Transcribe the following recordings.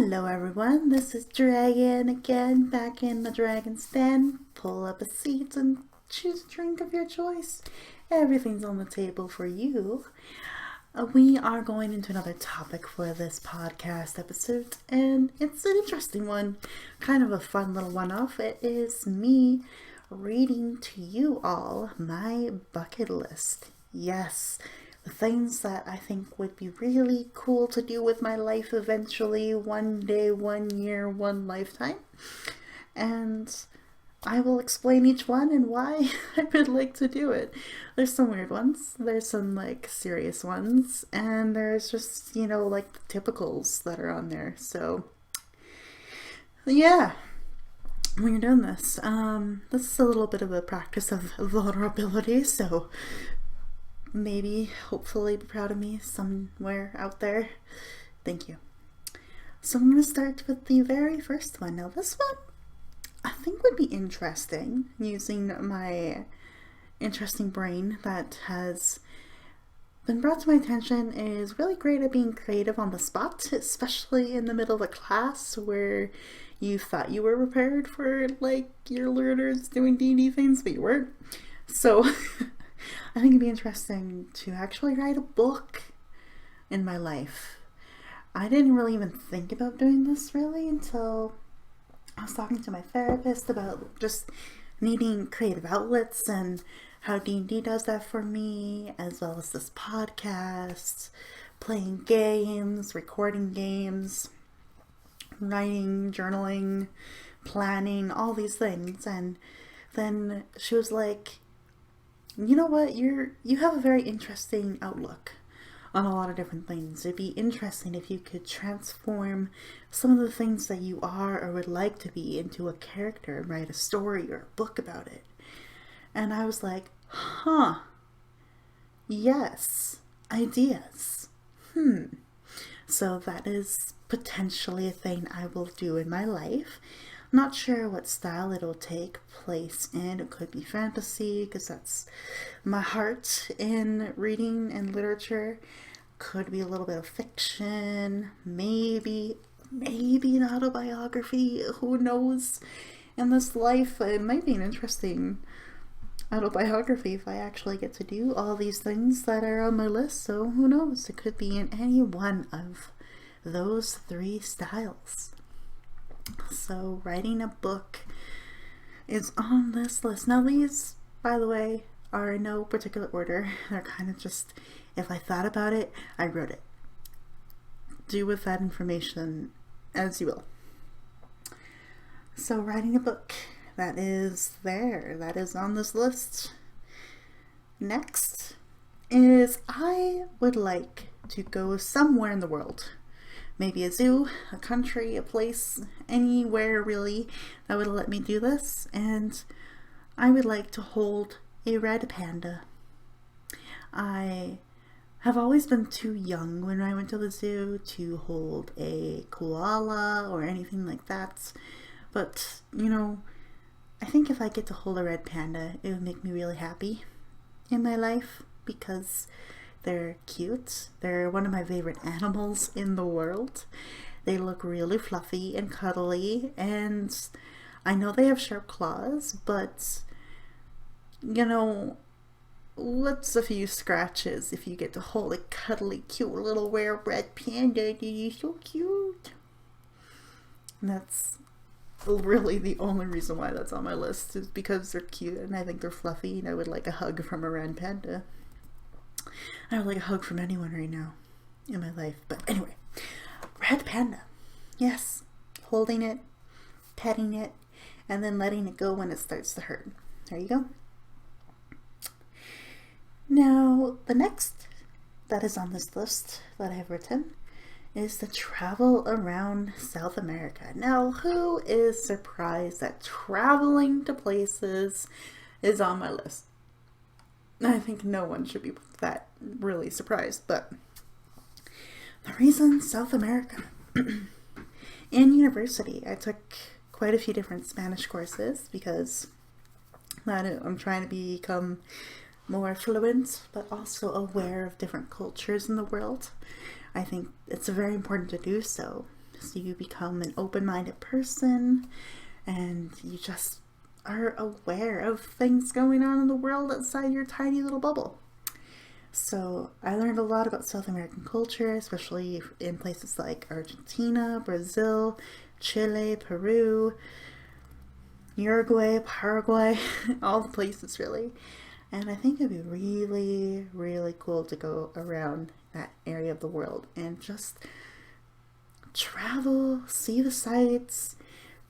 Hello everyone, this is Dragyn again, back in the Dragon stand. Pull up a seat and choose a drink of your choice. Everything's on the table for you. We are going into another topic for this podcast episode, and it's an interesting one, kind of a fun little one-off. It is me reading to you all my bucket list. Yes, the things that I think would be really cool to do with my life eventually, one day, 1 year, one lifetime. And I will explain each one and why I would like to do it. There's some weird ones, there's some serious ones, and there's just, the typicals that are on there. So, yeah. When you're doing this, this is a little bit of a practice of vulnerability, so maybe, hopefully, be proud of me somewhere out there. Thank you. So I'm going to start with the very first one. Now this one, I think would be interesting, using my interesting brain that has been brought to my attention. Is really great at being creative on the spot, especially in the middle of a class where you thought you were prepared for your learners doing D&D things, but you weren't. So I think it'd be interesting to actually write a book in my life. I didn't really even think about doing this really until I was talking to my therapist about just needing creative outlets and how D&D does that for me, as well as this podcast, playing games, recording games, writing, journaling, planning, all these things. And then she was like, you know what, you have a very interesting outlook on a lot of different things. It'd be interesting if you could transform some of the things that you are or would like to be into a character and write a story or a book about it. And I was like, yes, ideas. So that is potentially a thing I will do in my life. Not sure what style it'll take place in. It could be fantasy, because that's my heart in reading and literature. Could be a little bit of fiction. Maybe an autobiography. Who knows? In this life, it might be an interesting autobiography if I actually get to do all these things that are on my list. So who knows? It could be in any one of those three styles. So writing a book is on this list. Now these, by the way, are in no particular order. They're kind of just, if I thought about it, I wrote it. Do with that information as you will. So writing a book, that is there. That is on this list. Next is I would like to go somewhere in the world. Maybe a zoo, a country, a place, anywhere really that would let me do this. And I would like to hold a red panda. I have always been too young when I went to the zoo to hold a koala or anything like that. But, I think if I get to hold a red panda, it would make me really happy in my life, because they're cute. They're one of my favorite animals in the world. They look really fluffy and cuddly, and I know they have sharp claws, but what's a few scratches if you get to hold a cuddly, cute little rare red panda? You're so cute. And that's really the only reason why that's on my list, is because they're cute and I think they're fluffy, and I would like a hug from a red panda. I would like a hug from anyone right now in my life. But anyway, red panda. Yes. Holding it, petting it, and then letting it go when it starts to hurt. There you go. Now, the next that is on this list that I have written is to travel around South America. Now, who is surprised that traveling to places is on my list? I think no one should be that really surprised, but the reason South America. In university, I took quite a few different Spanish courses because I'm trying to become more fluent, but also aware of different cultures in the world. I think it's very important to do so. So you become an open-minded person, and you just are aware of things going on in the world outside your tiny little bubble. So I learned a lot about South American culture, especially in places like Argentina, Brazil, Chile, Peru, Uruguay, Paraguay, all the places really. And I think it'd be really, really cool to go around that area of the world and just travel, see the sights,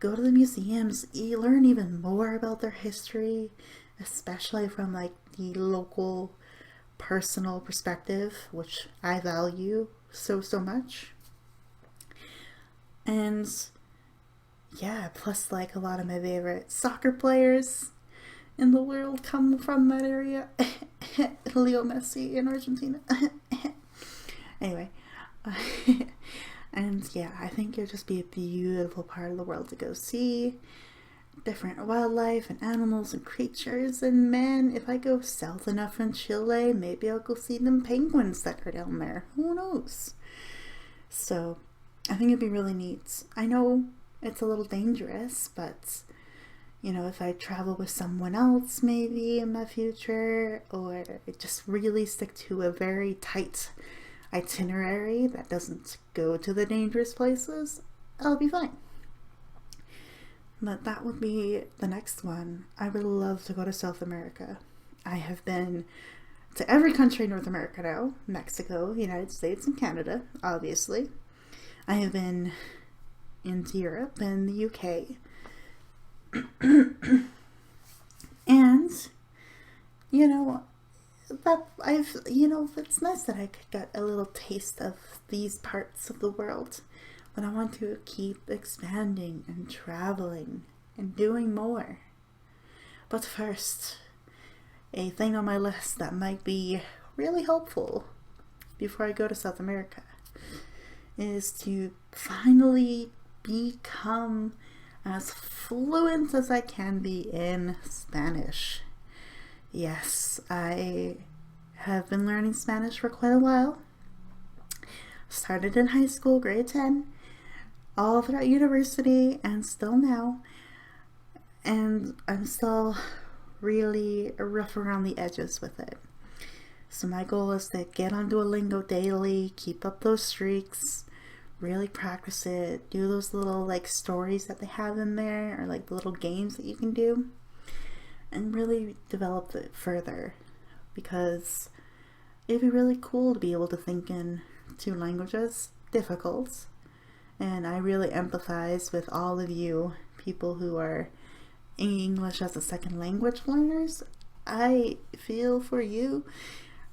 go to the museums, learn even more about their history, especially from like the local personal perspective, which I value so much. And yeah, plus like a lot of my favorite soccer players in the world come from that area. Leo Messi in Argentina. Anyway, and yeah, I think it'll just be a beautiful part of the world to go see. Different wildlife and animals and creatures, and man, if I go south enough in Chile, maybe I'll go see them penguins that are down there. Who knows? So I think it'd be really neat. I know it's a little dangerous, but you know, if I travel with someone else maybe in my future, or just really stick to a very tight itinerary that doesn't go to the dangerous places, I'll be fine. But that would be the next one. I would love to go to South America. I have been to every country in North America now. Mexico, United States, and Canada, obviously. I have been into Europe and the UK. And, it's nice that I could get a little taste of these parts of the world. But I want to keep expanding and traveling and doing more. But first, a thing on my list that might be really helpful before I go to South America is to finally become as fluent as I can be in Spanish. Yes, I have been learning Spanish for quite a while. Started in high school, grade 10. All throughout university and still now, and I'm still really rough around the edges with it. So my goal is to get on Duolingo daily, keep up those streaks, really practice it, do those little like stories that they have in there, or like the little games that you can do, and really develop it further, because it'd be really cool to be able to think in two languages. Difficult. And I really empathize with all of you people who are English as a second language learners. I feel for you.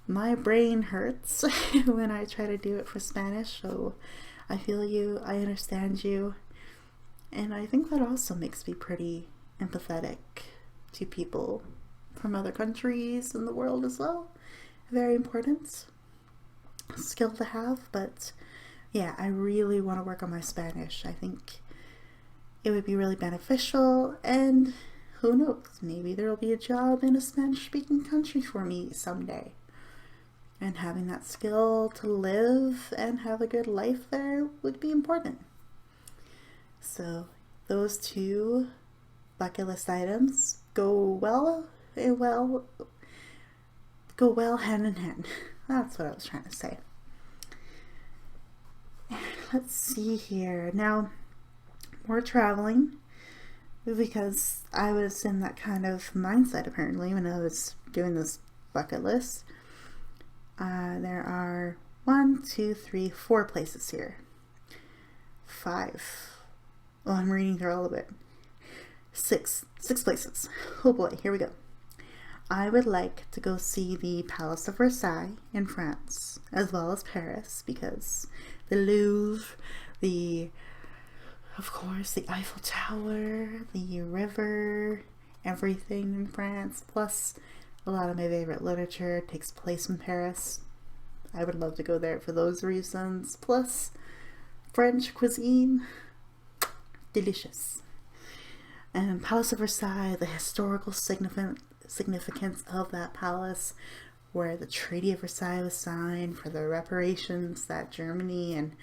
My brain hurts when I try to do it for Spanish, so I feel you, I understand you. And I think that also makes me pretty empathetic to people from other countries in the world as well. Very important skill to have, but yeah, I really want to work on my Spanish. I think it would be really beneficial, and who knows, maybe there will be a job in a Spanish-speaking country for me someday. And having that skill to live and have a good life there would be important. So those two bucket list items go well hand in hand. That's what I was trying to say. Let's see here. Now, more traveling, because I was in that kind of mindset apparently when I was doing this bucket list. There are 4 places here. 5. Oh, I'm reading through all of it. 6 places. Oh boy, here we go. I would like to go see the Palace of Versailles in France, as well as Paris, because the Louvre, of course, the Eiffel Tower, the river, everything in France, plus a lot of my favorite literature takes place in Paris. I would love to go there for those reasons, plus French cuisine, delicious. And Palace of Versailles, the historical significance of that palace, where the Treaty of Versailles was signed for the reparations that Germany and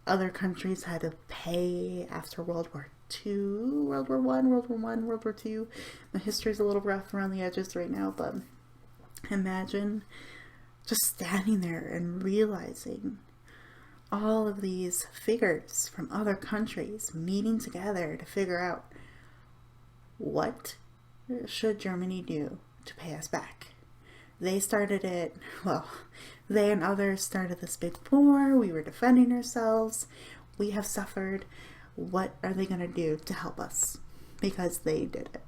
other countries had to pay after World War II, World War One, World War One, World War Two. The history's a little rough around the edges right now, but imagine just standing there and realizing all of these figures from other countries meeting together to figure out what should Germany do to pay us back. They started it, well, they and others started this big war. We were defending ourselves. We have suffered. What are they going to do to help us? Because they did it.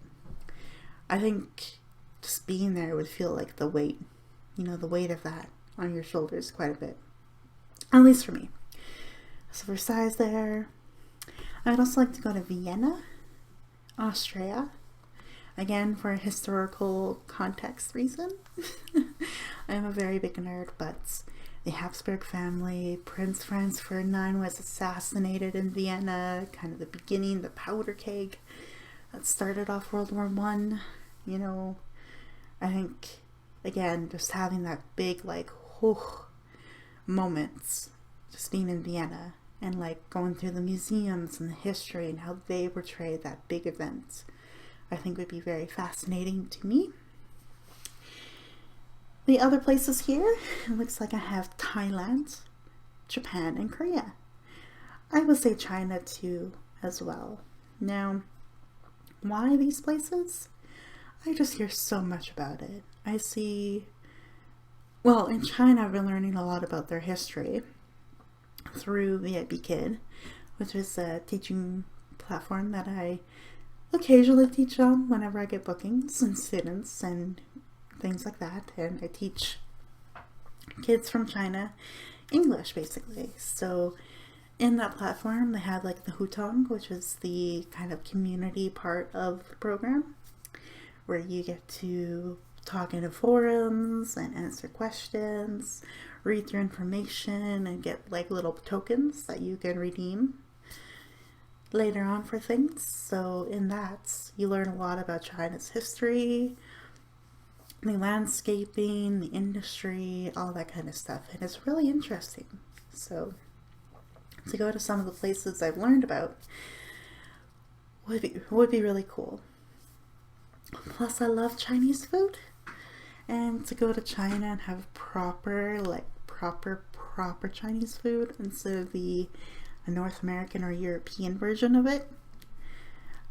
I think just being there would feel like the weight, the weight of that on your shoulders quite a bit. At least for me. So Versailles there. I'd also like to go to Vienna, Austria. Again, for a historical context reason. I am a very big nerd, but the Habsburg family, Prince Franz Ferdinand was assassinated in Vienna, kind of the beginning, the powder keg that started off World War One. I think, again, just having that big, moments, just being in Vienna and, going through the museums and the history and how they portrayed that big event, I think would be very fascinating to me. The other places here, it looks like I have Thailand, Japan, and Korea. I would say China too as well. Now, why these places? I just hear so much about it. I see, in China I've been learning a lot about their history through VIP Kid, which is a teaching platform that I occasionally teach on whenever I get bookings and students and things like that. And I teach kids from China English, basically. So in that platform, they have the Hutong, which is the kind of community part of the program, where you get to talk in forums and answer questions, read through information, and get little tokens that you can redeem later on for things. So in that, you learn a lot about China's history, the landscaping, the industry, all that kind of stuff. And it's really interesting. So to go to some of the places I've learned about would be really cool. Plus I love Chinese food. And to go to China and have proper Chinese food instead of the North American or European version of it,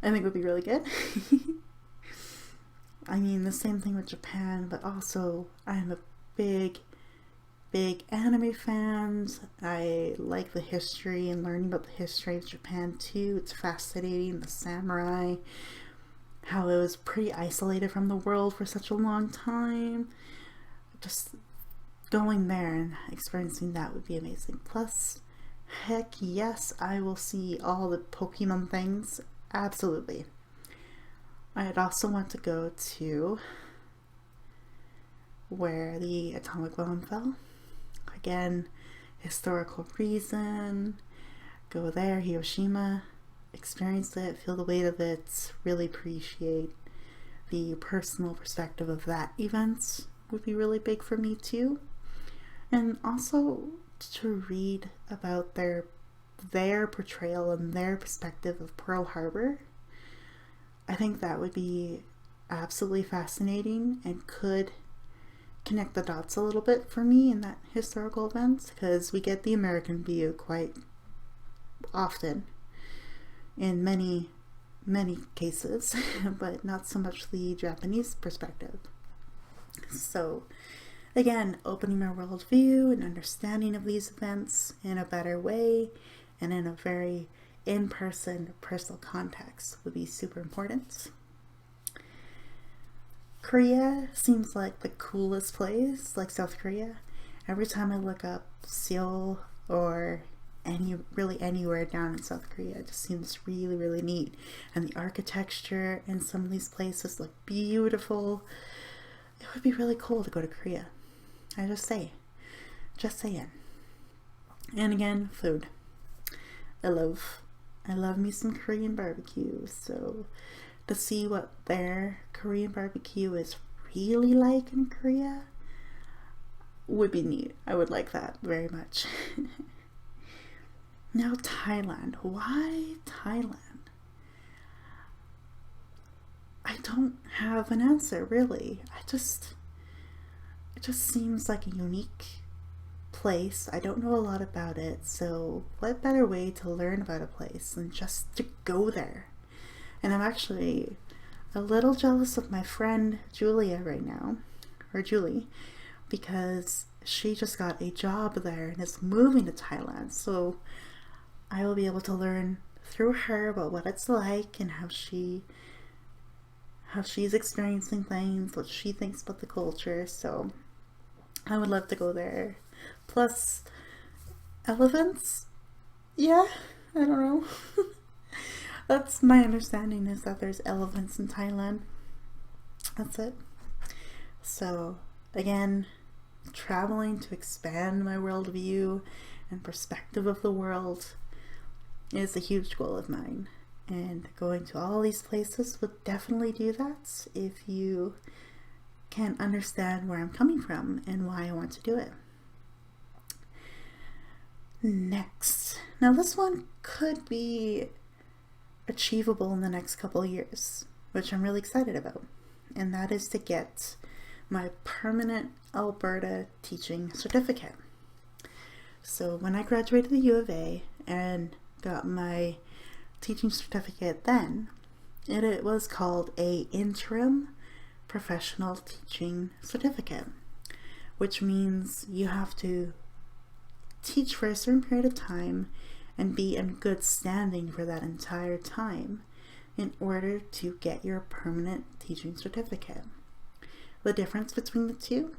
I think would be really good. I mean, the same thing with Japan, but also I'm a big anime fan. I like the history and learning about the history of Japan too. It's fascinating, the samurai, how it was pretty isolated from the world for such a long time. Just going there and experiencing that would be amazing. Plus, heck yes, I will see all the Pokemon things. Absolutely. I'd also want to go to where the atomic bomb fell. Again, historical reason. Go there, Hiroshima. Experience it, feel the weight of it, really appreciate the personal perspective of that event would be really big for me too. And also to read about their portrayal and their perspective of Pearl Harbor. I think that would be absolutely fascinating and could connect the dots a little bit for me in that historical event, because we get the American view quite often in many cases, but not so much the Japanese perspective. So again, opening my worldview and understanding of these events in a better way and in a very in-person, personal context would be super important. Korea seems like the coolest place, like South Korea. Every time I look up Seoul or anywhere down in South Korea, it just seems really, really neat. And the architecture in some of these places look beautiful. It would be really cool to go to Korea. Just saying. And again, food. I love me some Korean barbecue. So to see what their Korean barbecue is really like in Korea would be neat. I would like that very much. Now, Thailand. Why Thailand? I don't have an answer, really. It just seems like a unique place. I don't know a lot about it, so what better way to learn about a place than just to go there? And I'm actually a little jealous of my friend Julia right now, or Julie, because she just got a job there and is moving to Thailand. So I will be able to learn through her about what it's like and how she's experiencing things, what she thinks about the culture. So I would love to go there. Plus, elephants? Yeah, I don't know. That's my understanding, is that there's elephants in Thailand. That's it. So, again, traveling to expand my worldview and perspective of the world is a huge goal of mine. And going to all these places would definitely do that if you can understand where I'm coming from and why I want to do it. Next. Now this one could be achievable in the next couple of years, which I'm really excited about. And that is to get my permanent Alberta teaching certificate. So when I graduated the U of A and got my teaching certificate then, it was called a interim professional teaching certificate, which means you have to teach for a certain period of time and be in good standing for that entire time in order to get your permanent teaching certificate. The difference between the two: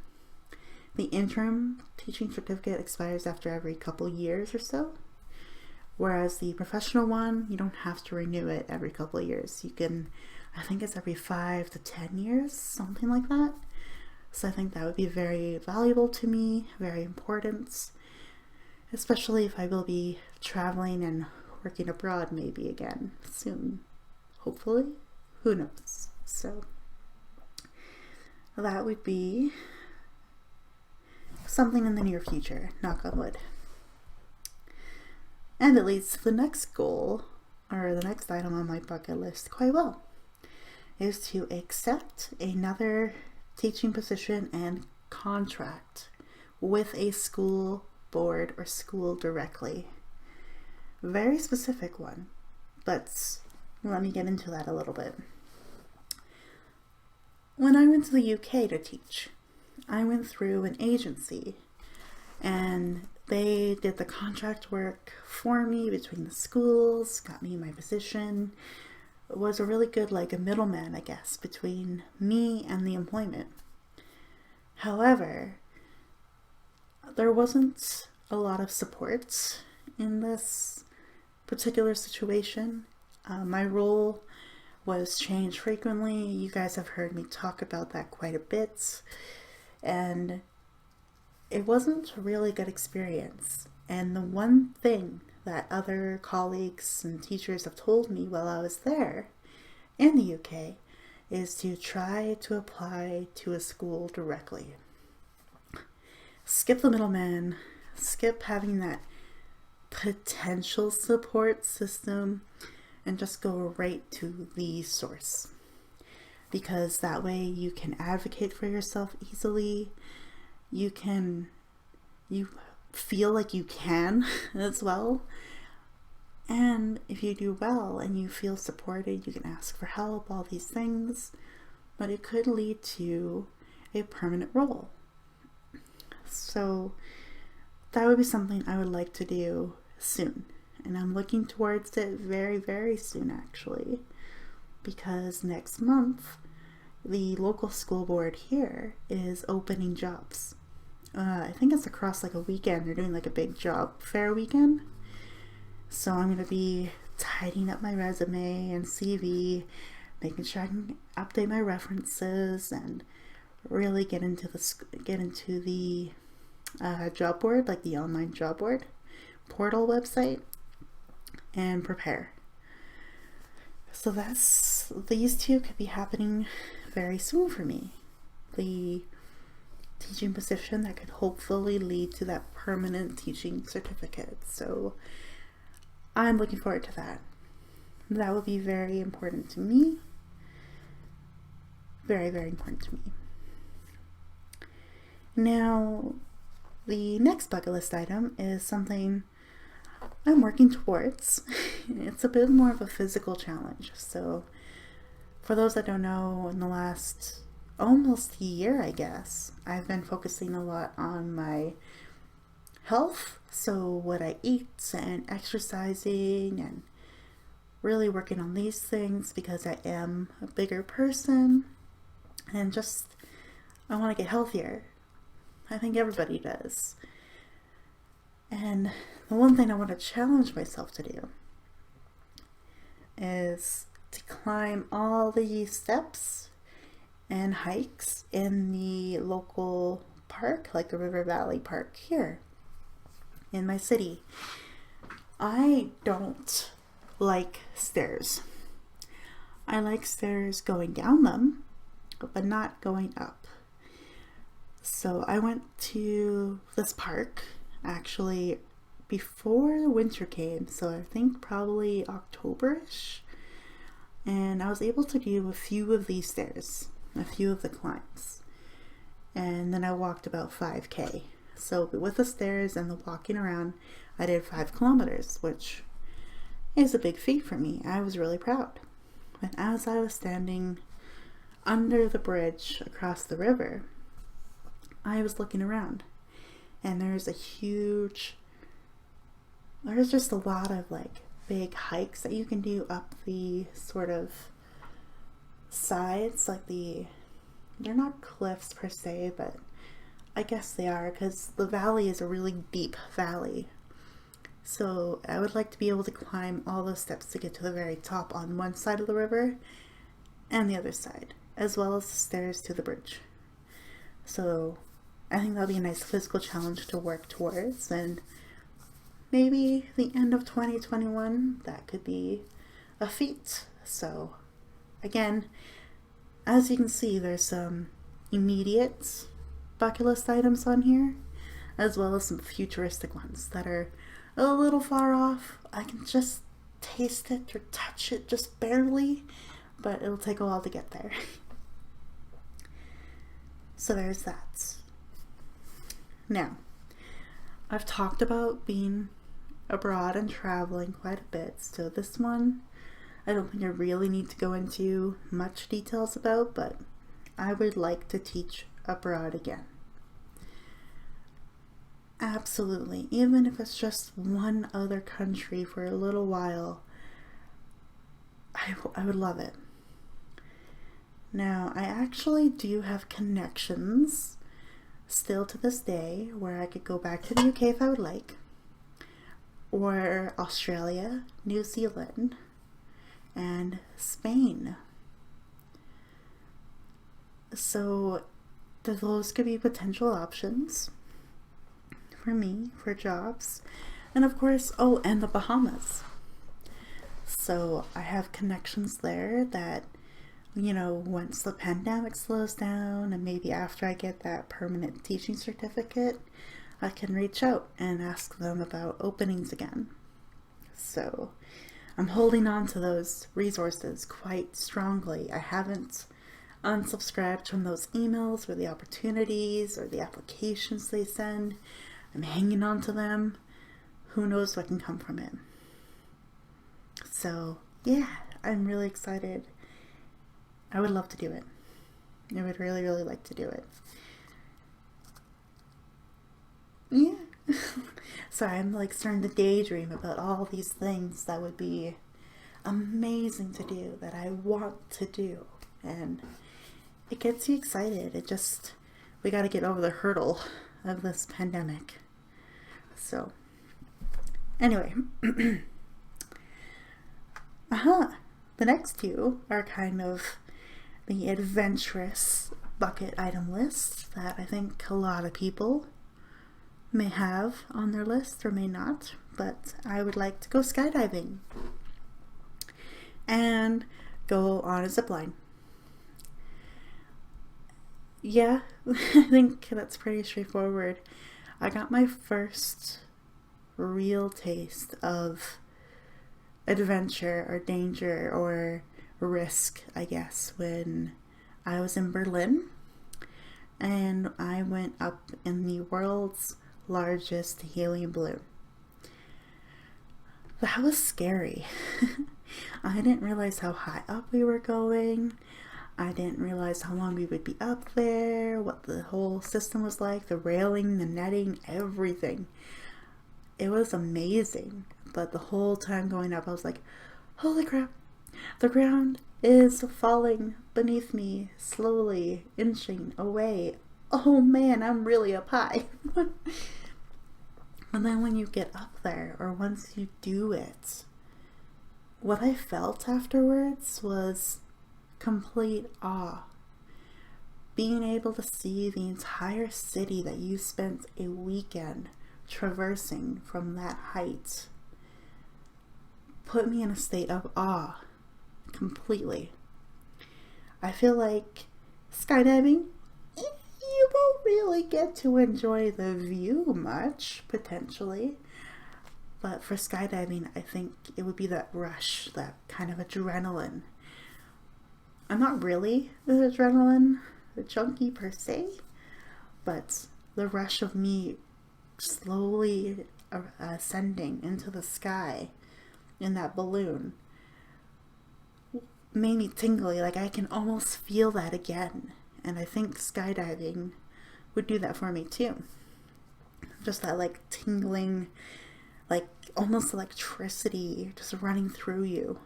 the interim teaching certificate expires after every couple years or so, whereas the professional one, you don't have to renew it every couple of years. You can, I think it's every 5 to 10 years, something like that. So I think that would be very valuable to me, very important, especially if I will be traveling and working abroad maybe again soon. Hopefully. Who knows? So that would be something in the near future, knock on wood. And it leads to the next goal, or the next item on my bucket list quite well, is to accept another teaching position and contract with a school board or school directly. Very specific one, but let me get into that a little bit. When I went to the UK to teach, I went through an agency and they did the contract work for me between the schools, got me my position. It was a really good, like a middleman, I guess, between me and the employment. However, there wasn't a lot of support in this particular situation. My role was changed frequently. You guys have heard me talk about that quite a bit. And it wasn't a really good experience. And the one thing that other colleagues and teachers have told me while I was there in the UK is to try to apply to a school directly. Skip the middleman, skip having that potential support system, and just go right to the source. Because that way you can advocate for yourself easily. You feel like you can as well. And if you do well and you feel supported, you can ask for help, all these things. But it could lead to a permanent role. So that would be something I would like to do soon. And I'm looking towards it very, very soon, actually. Because next month, the local school board here is opening jobs. I think it's across like a weekend. They're doing like a big job fair weekend. So I'm going to be tidying up my resume and CV, making sure I can update my references and really get into the job board, like the online job board portal website, and prepare. So these two could be happening very soon for me. The teaching position that could hopefully lead to that permanent teaching certificate. So I'm looking forward to that. That will be very important to me. Very, very important to me. Now, the next bucket list item is something I'm working towards. It's a bit more of a physical challenge. So, for those that don't know, in the last almost year, I guess, I've been focusing a lot on my health. So, what I eat and exercising and really working on these things because I am a bigger person and just I want to get healthier. I think everybody does. And the one thing I want to challenge myself to do is to climb all the steps and hikes in the local park, like the River Valley Park here in my city. I don't like stairs. I like stairs going down them, but not going up. So I went to this park actually before the winter came, so I think probably October-ish, and I was able to do a few of these stairs, a few of the climbs, and then I walked about 5K. So with the stairs and the walking around, I did 5 kilometers, which is a big feat for me. I was really proud. And as I was standing under the bridge across the river, I was looking around, and there's just a lot of like big hikes that you can do up the sort of sides, like they're not cliffs per se, but I guess they are, because the valley is a really deep valley. So I would like to be able to climb all those steps to get to the very top on one side of the river and the other side, as well as the stairs to the bridge. So I think that'll be a nice physical challenge to work towards, and maybe the end of 2021, that could be a feat. So again, as you can see, there's some immediate bucket list items on here, as well as some futuristic ones that are a little far off. I can just taste it or touch it just barely, but it'll take a while to get there. So there's that. Now, I've talked about being abroad and traveling quite a bit, so this one I don't think I really need to go into much details about, but I would like to teach abroad again. Absolutely. Even if it's just one other country for a little while, I would love it. Now, I actually do have connections still to this day where I could go back to the UK if I would like, or Australia, New Zealand, and Spain. So those could be potential options for me for jobs. And of course, and the Bahamas. So I have connections there that, once the pandemic slows down and maybe after I get that permanent teaching certificate, I can reach out and ask them about openings again. So I'm holding on to those resources quite strongly. I haven't unsubscribed from those emails or the opportunities or the applications they send. I'm hanging on to them. Who knows what can come from it. So yeah, I'm really excited. I would love to do it. I would really, really like to do it. Yeah. Sorry, I'm like starting to daydream about all these things that would be amazing to do, that I want to do. And it gets you excited. We got to get over the hurdle of this pandemic. So, anyway. The next two are kind of the adventurous bucket item list that I think a lot of people may have on their list or may not, but I would like to go skydiving and go on a zipline. Yeah, I think that's pretty straightforward. I got my first real taste of adventure or danger or risk, I guess, when I was in Berlin and I went up in the world's largest helium balloon. That was scary. I didn't realize how high up we were going. I didn't realize how long we would be up there, what the whole system was like, the railing, the netting, everything. It was amazing. But the whole time going up, I was like, holy crap, the ground is falling beneath me, slowly inching away. Oh man, I'm really up high. And then when you get up there, or once you do it, what I felt afterwards was complete awe. Being able to see the entire city that you spent a weekend traversing from that height put me in a state of awe completely. I feel like skydiving, you won't really get to enjoy the view much, potentially. But for skydiving, I think it would be that rush, that kind of adrenaline. I'm not really an adrenaline junkie per se, but the rush of me slowly ascending into the sky in that balloon made me tingly. Like I can almost feel that again. And I think skydiving would do that for me too. Just that like tingling, like almost electricity just running through you.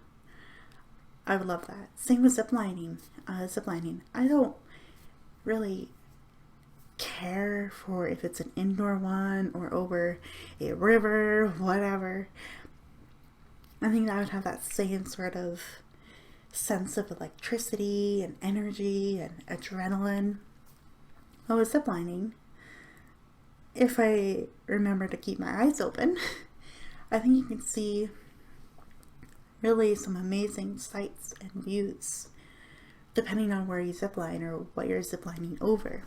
I would love that. Same with ziplining. I don't really care for if it's an indoor one or over a river, whatever. I think I would have that same sort of sense of electricity and energy and adrenaline. Oh, with ziplining, if I remember to keep my eyes open, I think you can see really some amazing sights and views depending on where you zipline or what you're ziplining over.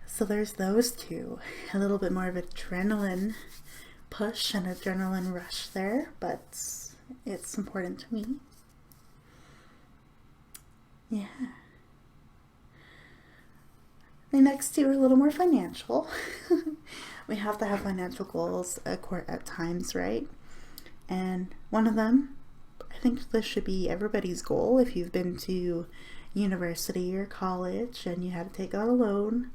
So there's those two. A little bit more of adrenaline push and adrenaline rush there, but it's important to me. Yeah. The next two are a little more financial. We have to have financial goals at times, right? And one of them, I think this should be everybody's goal if you've been to university or college and you had to take out a loan,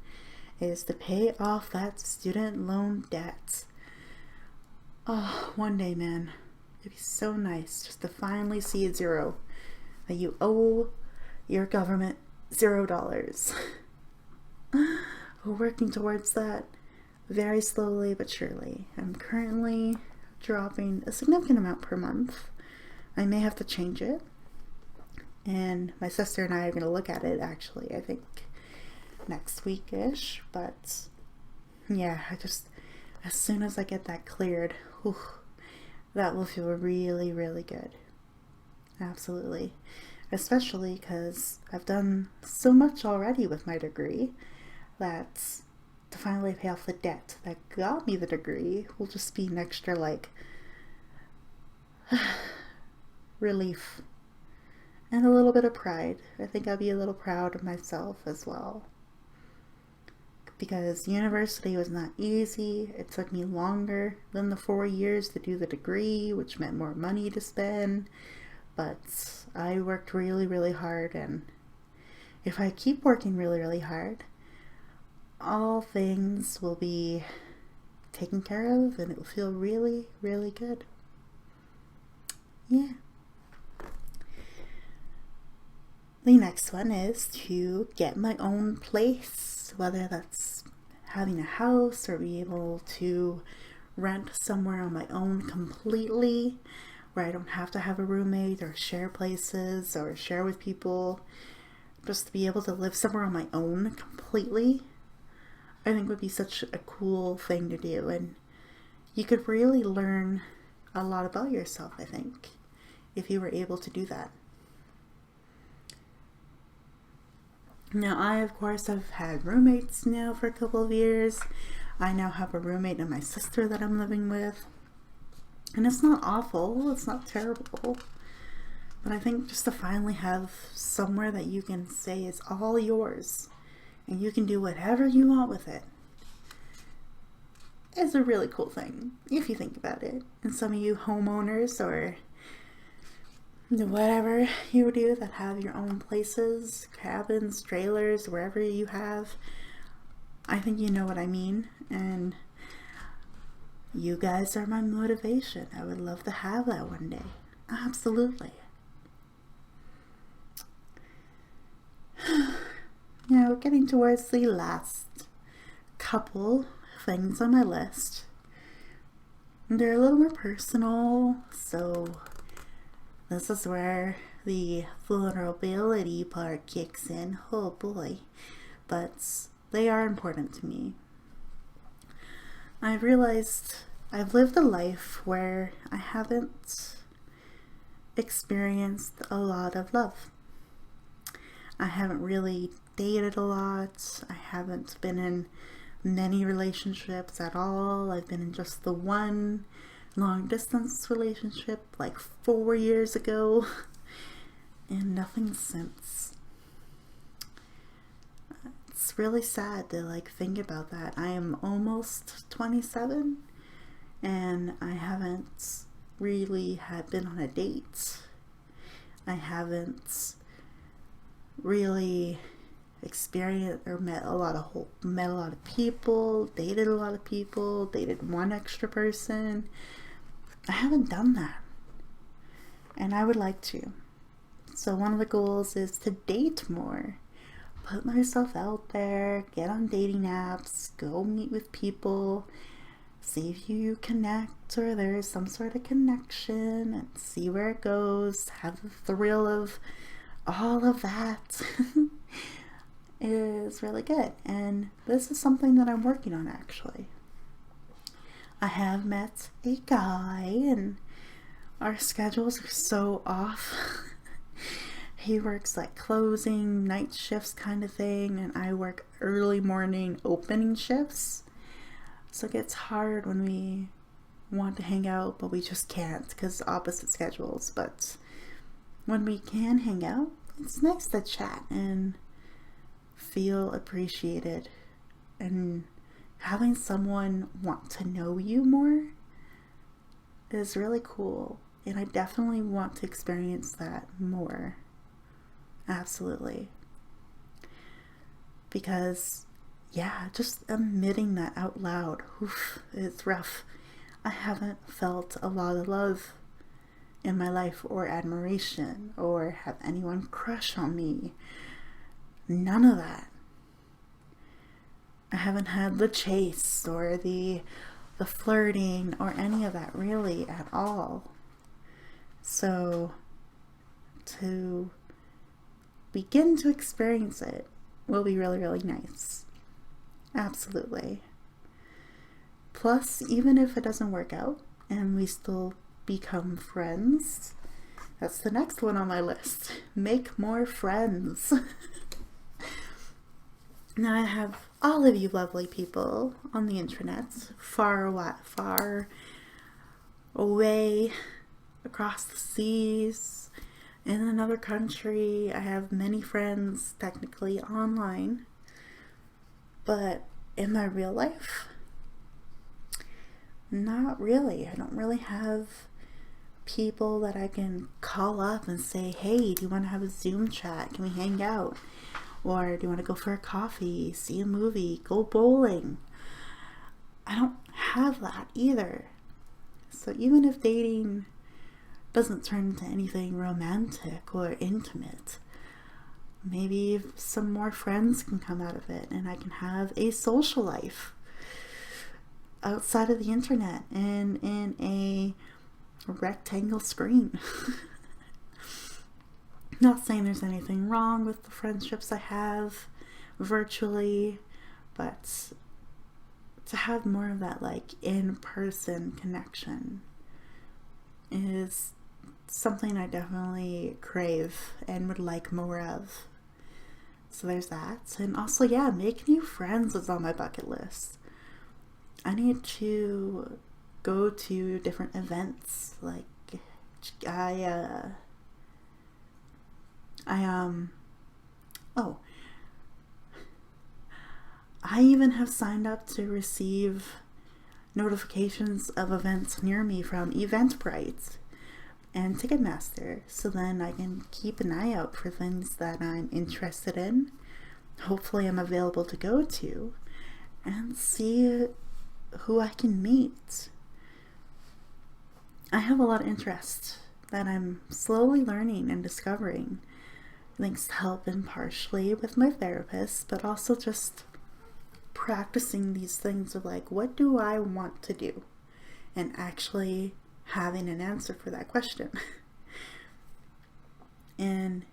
is to pay off that student loan debt. Oh, one day, man, it'd be so nice just to finally see a zero, that you owe your government $0. We're working towards that very slowly but surely. I'm currently dropping a significant amount per month. I may have to change it. And my sister and I are going to look at it actually, I think next week-ish. But yeah, as soon as I get that cleared, whew, that will feel really, really good. Absolutely. Especially because I've done so much already with my degree that to finally pay off the debt that got me the degree will just be an extra relief and a little bit of pride. I think I'll be a little proud of myself as well, because university was not easy. It took me longer than the 4 years to do the degree, which meant more money to spend, but I worked really, really hard, and if I keep working really, really hard, all things will be taken care of and it will feel really, really good. Yeah. The next one is to get my own place, whether that's having a house or be able to rent somewhere on my own completely, where I don't have to have a roommate or share places or share with people. Just to be able to live somewhere on my own completely, I think would be such a cool thing to do, and you could really learn a lot about yourself, I think, if you were able to do that. Now, I, of course, have had roommates now for a couple of years. I now have a roommate and my sister that I'm living with. And it's not awful, it's not terrible, but I think just to finally have somewhere that you can say is all yours and you can do whatever you want with it is a really cool thing, if you think about it. And some of you homeowners or whatever you do that have your own places, cabins, trailers, wherever you have, I think you know what I mean. And you guys are my motivation. I would love to have that one day. Absolutely. Now, getting towards the last couple things on my list. They're a little more personal, so this is where the vulnerability part kicks in. Oh boy. But they are important to me. I've realized I've lived a life where I haven't experienced a lot of love. I haven't really dated a lot. I haven't been in many relationships at all. I've been in just the one long distance relationship like 4 years ago and nothing since. It's really sad to like think about that. I am almost 27 and I haven't really been on a date. I haven't really experienced or met a lot of people, dated a lot of people, dated one extra person. I haven't done that, and I would like to. So one of the goals is to date more, put myself out there, get on dating apps, go meet with people, see if you connect or there's some sort of connection, and see where it goes. Have the thrill of all of that. Is really good, and this is something that I'm working on actually. I have met a guy and our schedules are so off. He works like closing, night shifts kind of thing, and I work early morning opening shifts. So it gets hard when we want to hang out, but we just can't because opposite schedules. But when we can hang out, it's nice to chat and feel appreciated, and having someone want to know you more is really cool, and I definitely want to experience that more. Absolutely. Because yeah, just admitting that out loud, oof, it's rough. I haven't felt a lot of love in my life or admiration or have anyone crush on me. None of that. I haven't had the chase or the flirting or any of that really at all. So to begin to experience it will be really, really nice. Absolutely. Plus, even if it doesn't work out and we still become friends, that's the next one on my list. Make more friends. Now I have all of you lovely people on the internet, far away, across the seas, in another country. I have many friends technically online, but in my real life, not really. I don't really have people that I can call up and say, hey, do you want to have a Zoom chat? Can we hang out? Or do you want to go for a coffee, see a movie, go bowling? I don't have that either. So even if dating doesn't turn into anything romantic or intimate, maybe some more friends can come out of it and I can have a social life outside of the internet and in a rectangle screen. Not saying there's anything wrong with the friendships I have virtually, but to have more of that like in-person connection is something I definitely crave and would like more of. So there's that. And also, make new friends is on my bucket list. I need to go to different events. Like I even have signed up to receive notifications of events near me from Eventbrite and Ticketmaster, so then I can keep an eye out for things that I'm interested in. Hopefully I'm available to go to, and see who I can meet. I have a lot of interest that I'm slowly learning and discovering, thanks to help impartially with my therapist, but also just practicing these things of like, what do I want to do? And actually having an answer for that question. And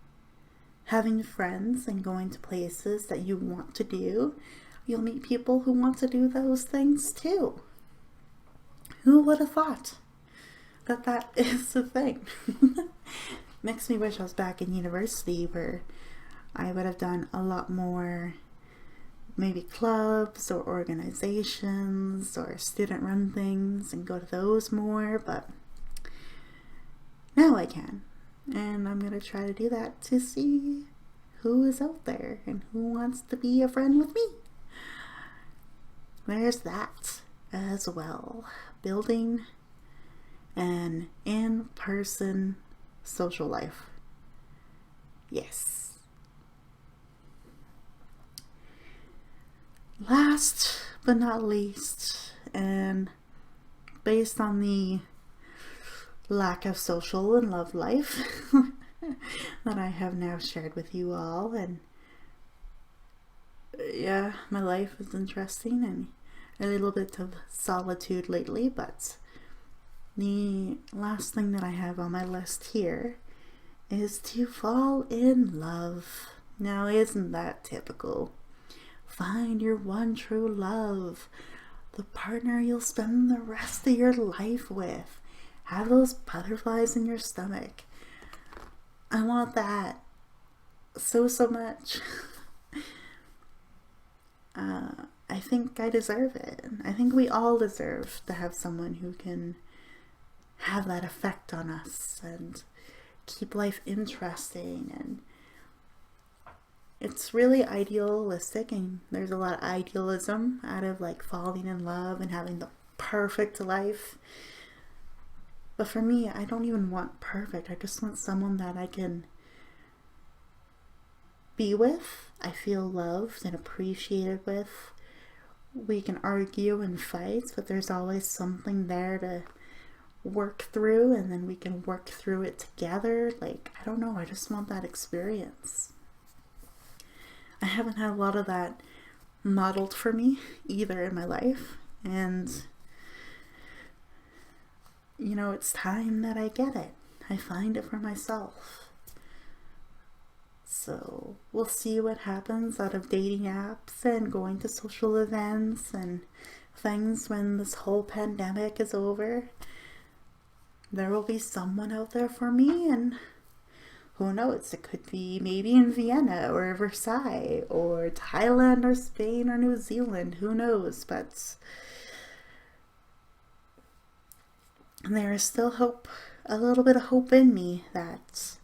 having friends and going to places that you want to do, you'll meet people who want to do those things too. Who would have thought that that is a thing? Makes me wish I was back in university, where I would have done a lot more, maybe clubs or organizations or student run things, and go to those more, but now I can. And I'm going to try to do that to see who is out there and who wants to be a friend with me. There's that as well. Building an in-person social life. Yes. Last but not least, and based on the lack of social and love life that I have now shared with you all, and yeah, my life is interesting and a little bit of solitude lately, but the last thing that I have on my list here is to fall in love. Now, isn't that typical? Find your one true love, the partner you'll spend the rest of your life with. Have those butterflies in your stomach. I want that so much. I think I deserve it. I think we all deserve to have someone who can have that effect on us and keep life interesting. And it's really idealistic, and there's a lot of idealism out of like falling in love and having the perfect life. But for me, I don't even want perfect. I just want someone that I can be with, I feel loved and appreciated with. We can argue and fight, but there's always something there to work through, and then we can work through it together. Like, I don't know, I just want that experience. I haven't had a lot of that modeled for me either in my life, and you know, it's time that I get it. I find it for myself. So we'll see what happens out of dating apps and going to social events and things when this whole pandemic is over. There will be someone out there for me, and who knows, it could be maybe in Vienna or Versailles or Thailand or Spain or New Zealand, who knows, but there is still hope, a little bit of hope in me that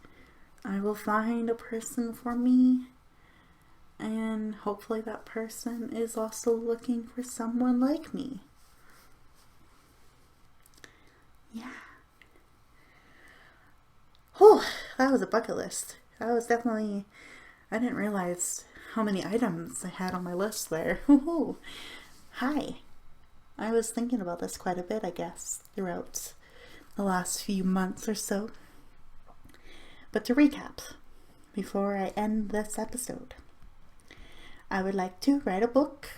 I will find a person for me, and hopefully that person is also looking for someone like me. Yeah. Oh, that was a bucket list. That was definitely, I didn't realize how many items I had on my list there. Ooh. Hi. I was thinking about this quite a bit, I guess, throughout the last few months or so. But to recap, before I end this episode, I would like to write a book.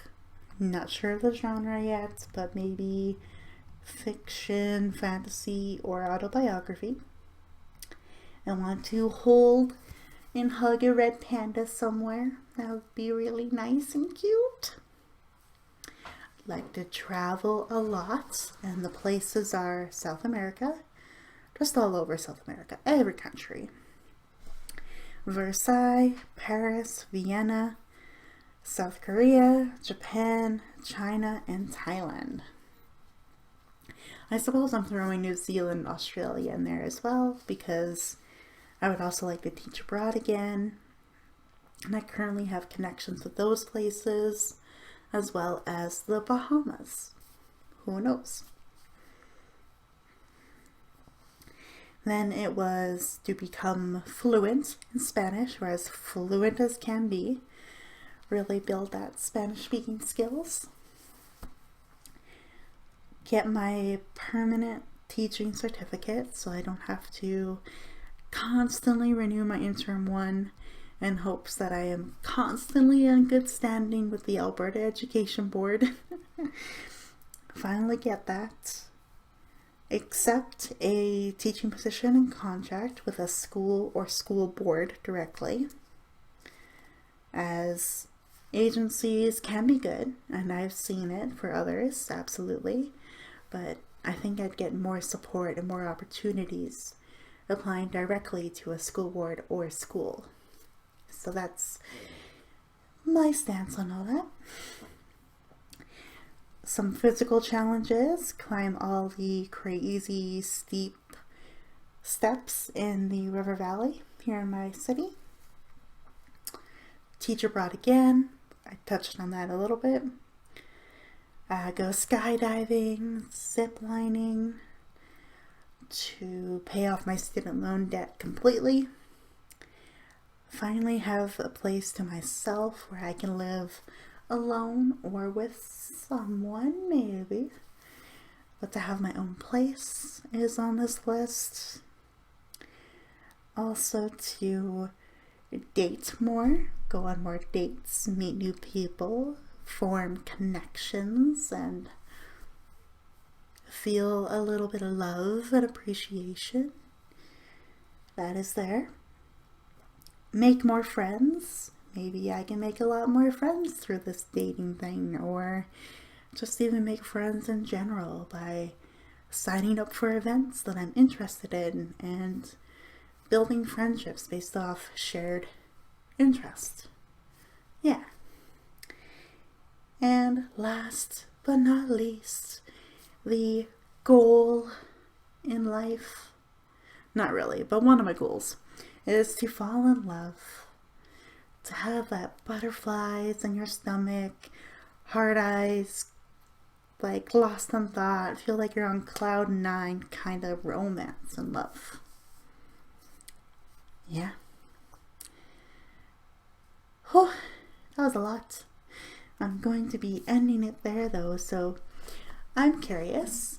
Not sure of the genre yet, but maybe fiction, fantasy, or autobiography. I want to hold and hug a red panda somewhere. That would be really nice and cute. I'd like to travel a lot, and the places are South America, just all over South America, every country. Versailles, Paris, Vienna, South Korea, Japan, China, and Thailand. I suppose I'm throwing New Zealand and Australia in there as well, because I would also like to teach abroad again. And I currently have connections with those places, as well as the Bahamas. Who knows? Then it was to become fluent in Spanish, or as fluent as can be. Really build that Spanish speaking skills. Get my permanent teaching certificate so I don't have to constantly renew my interim one in hopes that I am constantly in good standing with the Alberta Education Board. Finally get that. Accept a teaching position and contract with a school or school board directly, as agencies can be good, and I've seen it for others, absolutely, but I think I'd get more support and more opportunities applying directly to a school board or school. So that's my stance on all that. Some physical challenges: climb all the crazy steep steps in the river valley here in my city. Teach abroad again. I touched on that a little bit. Go skydiving, zip lining, to pay off my student loan debt completely. Finally have a place to myself where I can live alone or with someone, maybe. But to have my own place is on this list. Also to date more, go on more dates, meet new people, form connections, and feel a little bit of love and appreciation. That is there. Make more friends. Maybe I can make a lot more friends through this dating thing, or just even make friends in general by signing up for events that I'm interested in and building friendships based off shared interest. Yeah. And last but not least, the goal in life, not really, but one of my goals is to fall in love. To have that butterflies in your stomach, hard eyes, like lost in thought, feel like you're on cloud 9 kind of romance and love. Yeah. Whew, that was a lot. I'm going to be ending it there though, so I'm curious.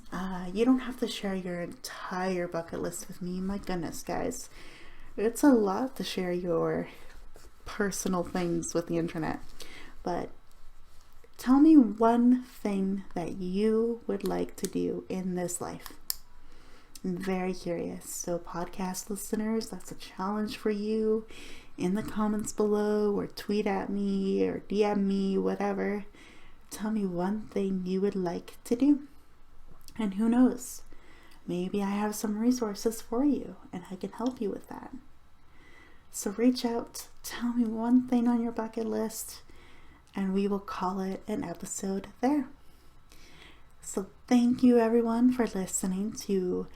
You don't have to share your entire bucket list with me. My goodness, guys. It's a lot to share your personal things with the internet. But tell me one thing that you would like to do in this life. I'm very curious. So podcast listeners, that's a challenge for you. In the comments below, or tweet at me, or DM me, whatever. Tell me one thing you would like to do. And who knows? Maybe I have some resources for you and I can help you with that. So reach out, tell me one thing on your bucket list, and we will call it an episode there. So thank you everyone for listening to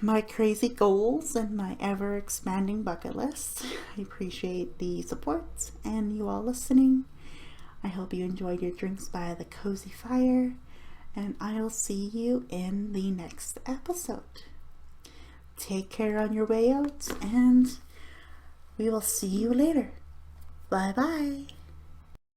my crazy goals and my ever expanding bucket list. I appreciate the support and you all listening. I hope you enjoyed your drinks by the cozy fire, and I'll see you in the next episode. Take care on your way out, and we will see you later. Bye bye.